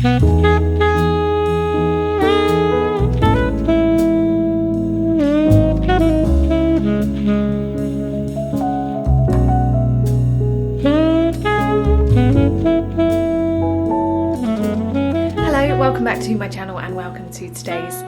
Welcome back to my channel and welcome to today's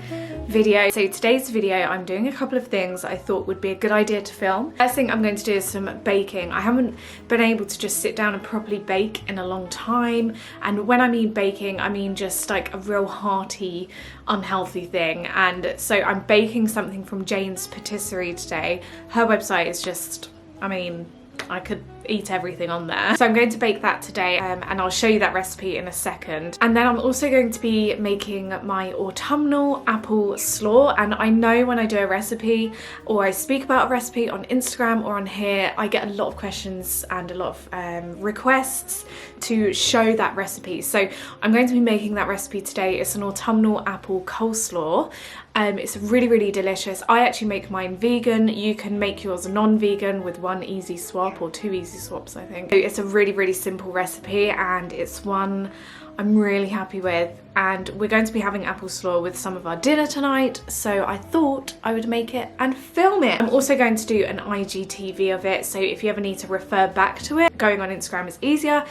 video. So today's video I'm doing a couple of things I thought would be a good idea to film. First thing I'm going to do is some baking. I haven't been able to just sit down and properly bake in a long time, and when I mean baking I mean just like a real hearty unhealthy thing. And so I'm baking something from Jane's Patisserie today. Her website is just, I mean, I could eat everything on there. So I'm going to bake that today and I'll show you that recipe in a second. And then I'm also going to be making my autumnal apple slaw. And I know when I do a recipe or I speak about a recipe on Instagram or on here, I get a lot of questions and a lot of requests to show that recipe. So I'm going to be making that recipe today. It's an autumnal apple coleslaw. It's really delicious. I actually make mine vegan. You can make yours non-vegan with one easy swap or two easy swaps, I think. It's a really simple recipe and it's one I'm really happy with, and we're going to be having apple slaw with some of our dinner tonight, so I thought I would make it and film it. I'm also going to do an IGTV of it, so if you ever need to refer back to it, going on Instagram is easier.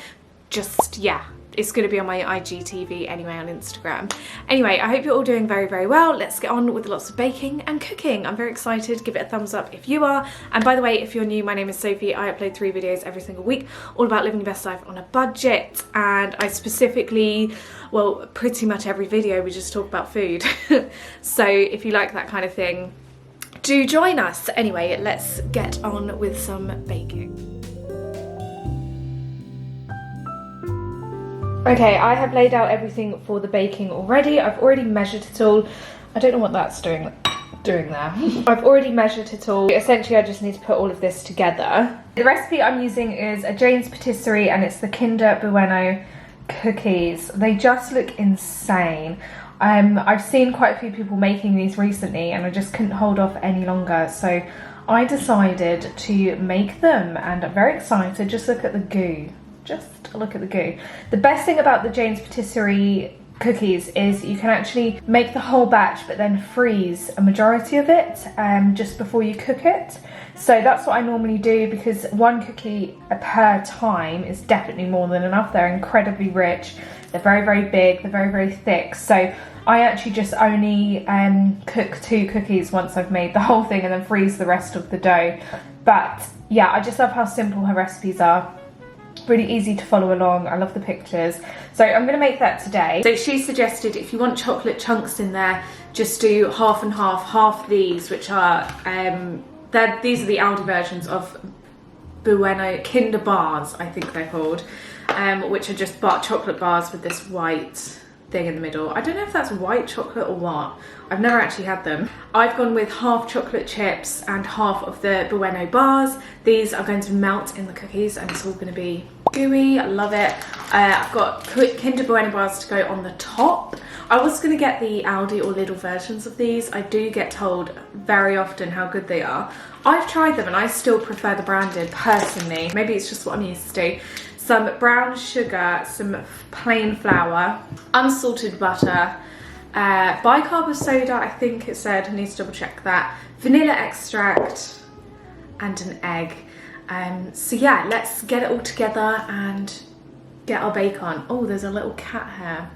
Just, yeah, it's going to be on my IGTV anyway on Instagram. Anyway, I hope you're all doing very well. Let's get on with lots of baking and cooking. I'm very excited. Give it a thumbs up if you are. And by the way, if you're new, my name is Sophie. I upload 3 videos every single week, all about living your best life on a budget. And I specifically, well, pretty much every video we just talk about food. So if you like that kind of thing, do join us. Anyway, let's get on with some baking. Okay, I have laid out everything for the baking already. I've already measured it all. I don't know what that's doing there. I've already measured it all. Essentially, I just need to put all of this together. The recipe I'm using is a Jane's Patisserie and it's the Kinder Bueno cookies. They just look insane. I've seen quite a few people making these recently and I just couldn't hold off any longer. So I decided to make them and I'm very excited. Just look at the goo. Just look at the goo. The best thing about the Jane's Patisserie cookies is you can actually make the whole batch but then freeze a majority of it just before you cook it. So that's what I normally do because one cookie per time is definitely more than enough. They're incredibly rich. They're very big. They're very thick. So I actually just only cook 2 cookies once I've made the whole thing and then freeze the rest of the dough. But yeah, I just love how simple her recipes are. Really easy to follow along. I love the pictures. So I'm going to make that today. So she suggested if you want chocolate chunks in there, just do half and half these, which are these are the Aldi versions of Bueno Kinder bars, I think they're called, which are just chocolate bars with this white thing in the middle. I don't know if that's white chocolate or what. I've never actually had them. I've gone with half chocolate chips and half of the Bueno bars. These are going to melt in the cookies and it's all going to be gooey. I love it. I've got Kinder Bueno bars to go on the top. I was going to get the Aldi or Lidl versions of these. I do get told very often how good they are. I've tried them and I still prefer the branded personally. Maybe it's just what I'm used to. Some brown sugar, some plain flour, unsalted butter, bicarb of soda, I think it said, I need to double check that, vanilla extract, and an egg. So yeah, let's get it all together and get our bake on. Oh, there's a little cat hair.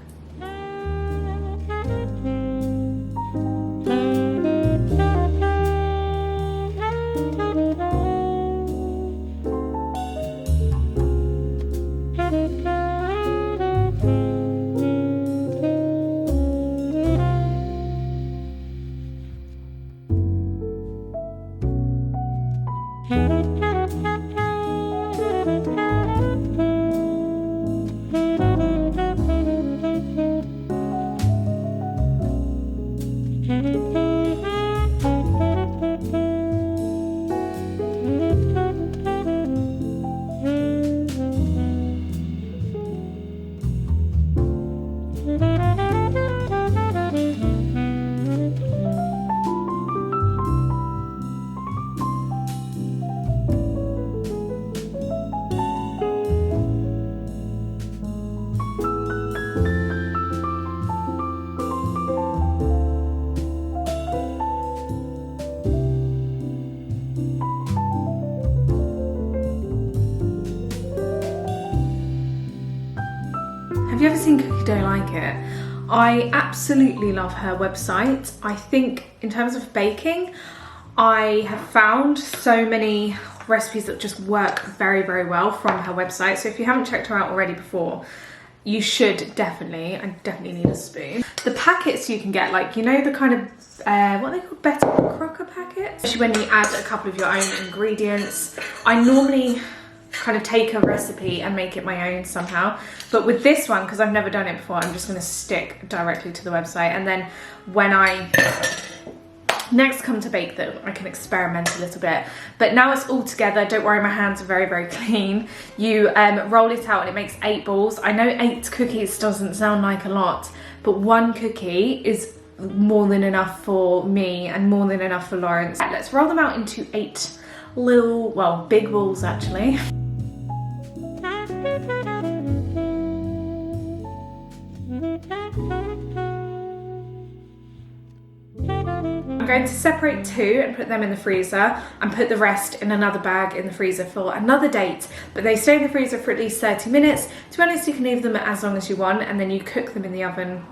Have you ever seen Cookie Dough Like It? I absolutely love her website. I think in terms of baking, I have found so many recipes that just work very, very well from her website. So if you haven't checked her out already before, you should definitely. I definitely need a spoon. The packets you can get, like, you know, the kind of, what are they called? Better crocker packets? Especially when you add a couple of your own ingredients. I normally kind of take a recipe and make it my own somehow, but with this one, because I've never done it before, I'm just going to stick directly to the website, and then when I next come to bake them, I can experiment a little bit. But now it's all together, don't worry, my hands are very, very clean. You roll it out and it makes 8 balls. I know 8 cookies doesn't sound like a lot, but 1 cookie is more than enough for me and more than enough for Lawrence. Let's roll them out into 8 little, well, big balls actually. I'm going to separate 2 and put them in the freezer and put the rest in another bag in the freezer for another date. But they stay in the freezer for at least 30 minutes. To be honest, you can leave them as long as you want, and then you cook them in the oven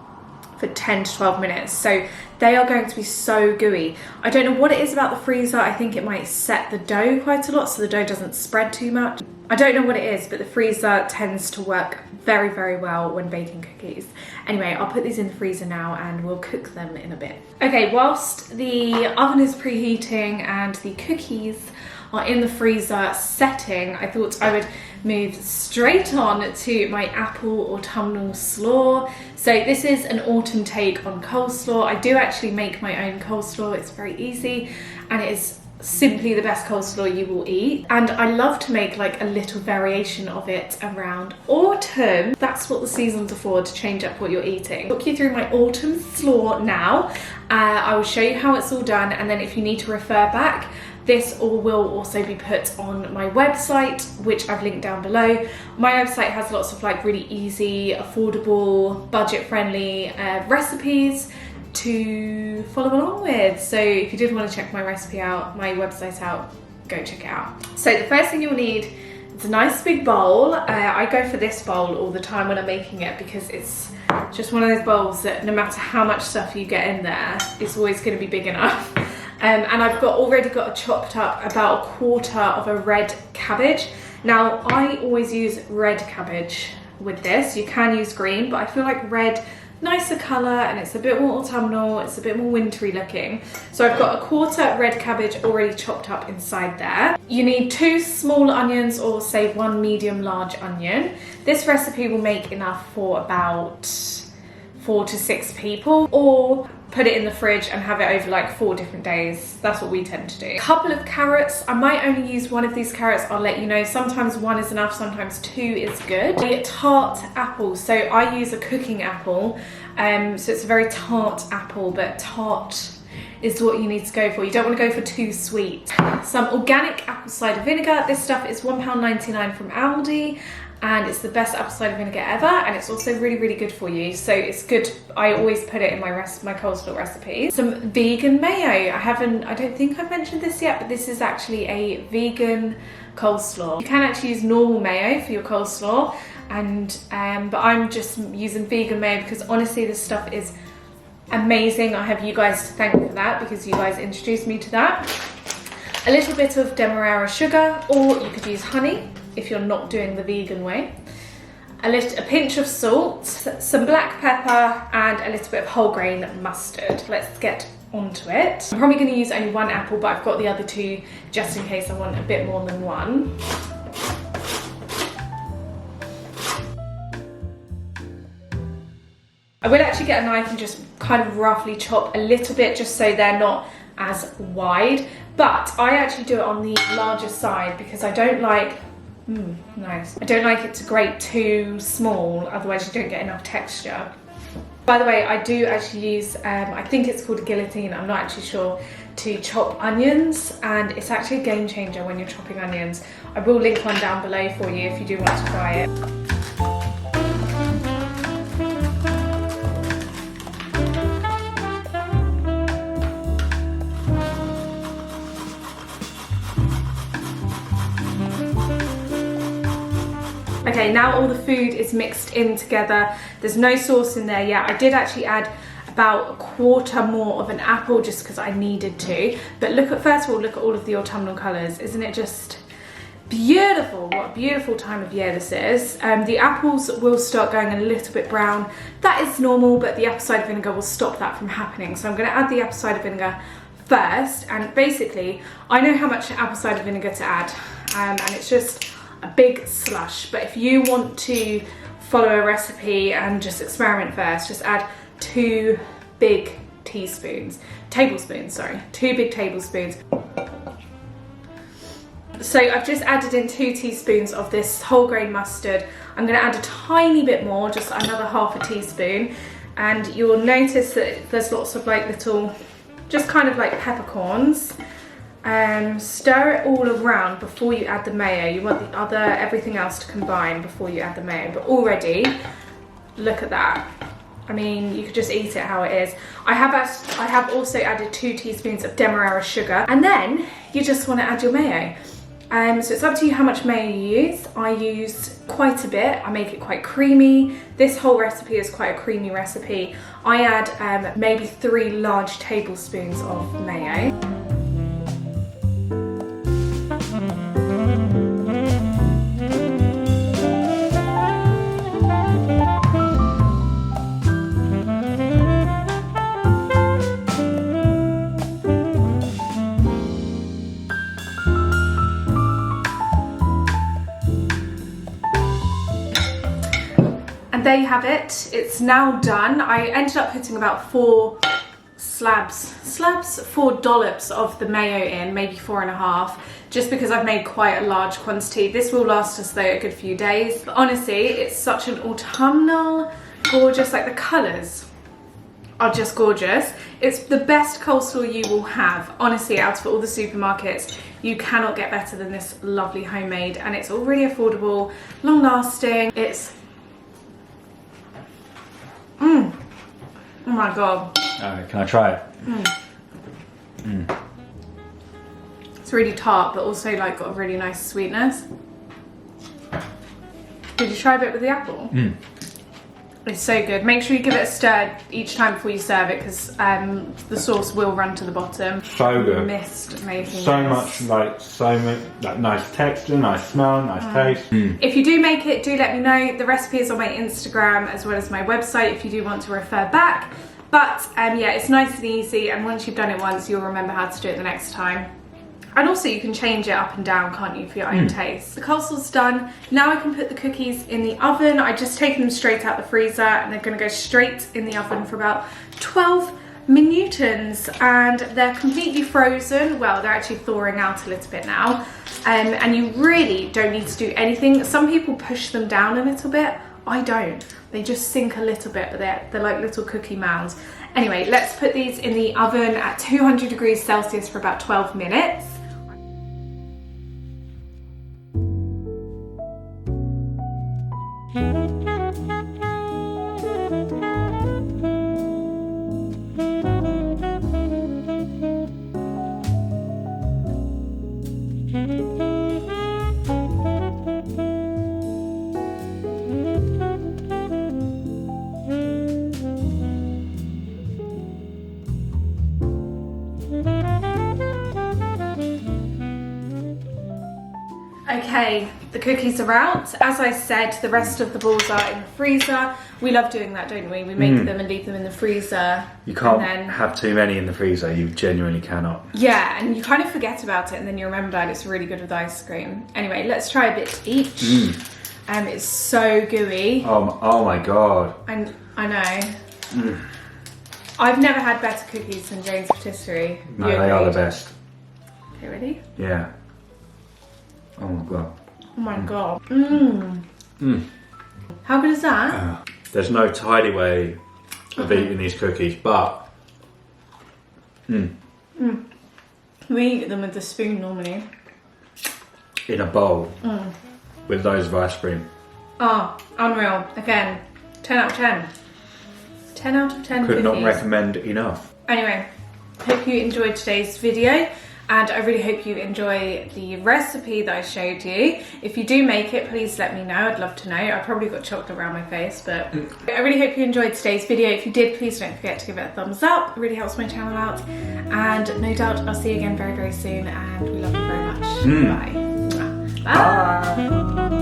for 10 to 12 minutes. So they are going to be so gooey. I don't know what it is about the freezer. I think it might set the dough quite a lot so the dough doesn't spread too much. I don't know what it is, but the freezer tends to work very, very well when baking cookies. Anyway, I'll put these in the freezer now and we'll cook them in a bit. Okay, whilst the oven is preheating and the cookies are in the freezer setting, I thought I would move straight on to my apple autumnal slaw. So this is an autumn take on coleslaw. I do actually make my own coleslaw. It's very easy and it is simply the best coleslaw you will eat, and I love to make like a little variation of it around autumn. That's what the seasons are for, to change up what you're eating. I'll walk you through my autumn slaw now. I will show you how it's all done, and then if you need to refer back, this all will also be put on my website, which I've linked down below. My website has lots of like really easy, affordable, budget-friendly recipes to follow along with. So if you did want to check my recipe out, my website out, go check it out. So the first thing you'll need is a nice big bowl. I go for this bowl all the time when I'm making it because it's just one of those bowls that no matter how much stuff you get in there, it's always going to be big enough. And I've already got chopped up about 1/4 of a red cabbage. Now I always use red cabbage with this. You can use green, but I feel like red, nicer colour, and it's a bit more autumnal, it's a bit more wintry looking. So I've got 1/4 red cabbage already chopped up inside there. You need 2 small onions, or say 1 medium large onion. This recipe will make enough for about 4 to 6 people, or put it in the fridge and have it over like 4 different days. That's what we tend to do. A couple of carrots. I might only use 1 of these carrots, I'll let you know. Sometimes 1 is enough, sometimes 2 is good. A tart apple. So I use a cooking apple. So it's a very tart apple, but tart is what you need to go for. You don't want to go for too sweet. Some organic apple cider vinegar. This stuff is £1.99 from Aldi, and it's the best apple cider vinegar ever, and it's also really, really good for you. So it's good. I always put it in my coleslaw recipes. Some vegan mayo. I don't think I've mentioned this yet, but this is actually a vegan coleslaw. You can actually use normal mayo for your coleslaw, and but I'm just using vegan mayo because honestly this stuff is amazing. I have you guys to thank for that because you guys introduced me to that. A little bit of demerara sugar, or you could use honey if you're not doing the vegan way. A pinch of salt, some black pepper, and a little bit of whole grain mustard. Let's get onto it. I'm probably going to use only 1 apple, but I've got the other 2 just in case I want a bit more than 1. I will actually get a knife and just kind of roughly chop a little bit just so they're not as wide, but I actually do it on the larger side because I don't like nice. I don't like it to grate too small, otherwise you don't get enough texture. By the way, I do actually use, I think it's called a guillotine, I'm not actually sure, to chop onions, and it's actually a game changer when you're chopping onions. I will link one down below for you if you do want to try it. Okay, now all the food is mixed in together. There's no sauce in there yet. I did actually add about a quarter more of an apple just because I needed to. But look at, first of all, look at all of the autumnal colours. Isn't it just beautiful? What a beautiful time of year this is. The apples will start going a little bit brown. That is normal, but the apple cider vinegar will stop that from happening. So I'm going to add the apple cider vinegar first. And basically, I know how much apple cider vinegar to add. And it's just a big slush. But if you want to follow a recipe and just experiment first, just add 2 big tablespoons. Two big tablespoons. So I've just added in 2 teaspoons of this whole grain mustard. I'm going to add a tiny bit more, just another half a teaspoon. And you'll notice that there's lots of like little, just kind of like peppercorns. Stir it all around before you add the mayo. You want the everything else to combine before you add the mayo. But already, look at that. I mean, you could just eat it how it is. I have also added 2 teaspoons of demerara sugar, and then you just want to add your mayo. So it's up to you how much mayo you use. I use quite a bit. I make it quite creamy. This whole recipe is quite a creamy recipe. I add maybe 3 large tablespoons of mayo. There you have it. It's now done. I ended up putting about 4 dollops of the mayo in, maybe 4.5, just because I've made quite a large quantity. This will last us though a good few days. But honestly, it's such an autumnal, gorgeous, like the colours are just gorgeous. It's the best coleslaw you will have. Honestly, out of all the supermarkets, you cannot get better than this lovely homemade, and it's all really affordable, long lasting. It's oh my god. Alright, can I try it? It's really tart, but also like got a really nice sweetness. Did you try a bit with the apple? It's so good. Make sure you give it a stir each time before you serve it, because the sauce will run to the bottom. So good. Missed making so this. much like nice texture, nice smell, nice taste. If you do make it, do let me know. The recipe is on my Instagram as well as my website if you do want to refer back. But yeah, it's nice and easy, and once you've done it once, you'll remember how to do it the next time. And also you can change it up and down, can't you, for your own taste. The coleslaw's done. Now I can put the cookies in the oven. I just taken them straight out the freezer, and they're gonna go straight in the oven for about 12 minutes, and they're completely frozen. Well, they're actually thawing out a little bit now. And you really don't need to do anything. Some people push them down a little bit. I don't. They just sink a little bit, but they're like little cookie mounds. Anyway, let's put these in the oven at 200 degrees Celsius for about 12 minutes. Okay, the cookies are out. As I said, the rest of the balls are in the freezer. We love doing that, don't we? We make them and leave them in the freezer. You can't have too many in the freezer, you genuinely cannot. Yeah, and you kind of forget about it and then you remember, and it's really good with ice cream. Anyway, let's try a bit each. It's so gooey. Oh my god. And I know. I've never had better cookies than Jane's Patisserie. No, they are the best. Okay, ready? Yeah. Oh my god. Oh my god. How good is that? There's no tidy way of eating these cookies, but We eat them with a spoon normally. In a bowl with loads of ice cream. Oh, unreal. Again, 10 out of 10. 10 out of 10 Could cookies. not recommend enough. Anyway, hope you enjoyed today's video. and I really hope you enjoy the recipe that I showed you. If you do make it, please let me know. I'd love to know. I probably got chocolate around my face, but I really hope you enjoyed today's video. If you did, please don't forget to give it a thumbs up. It really helps my channel out, and no doubt I'll see you again very, very soon, and we love you very much. Bye. Bye.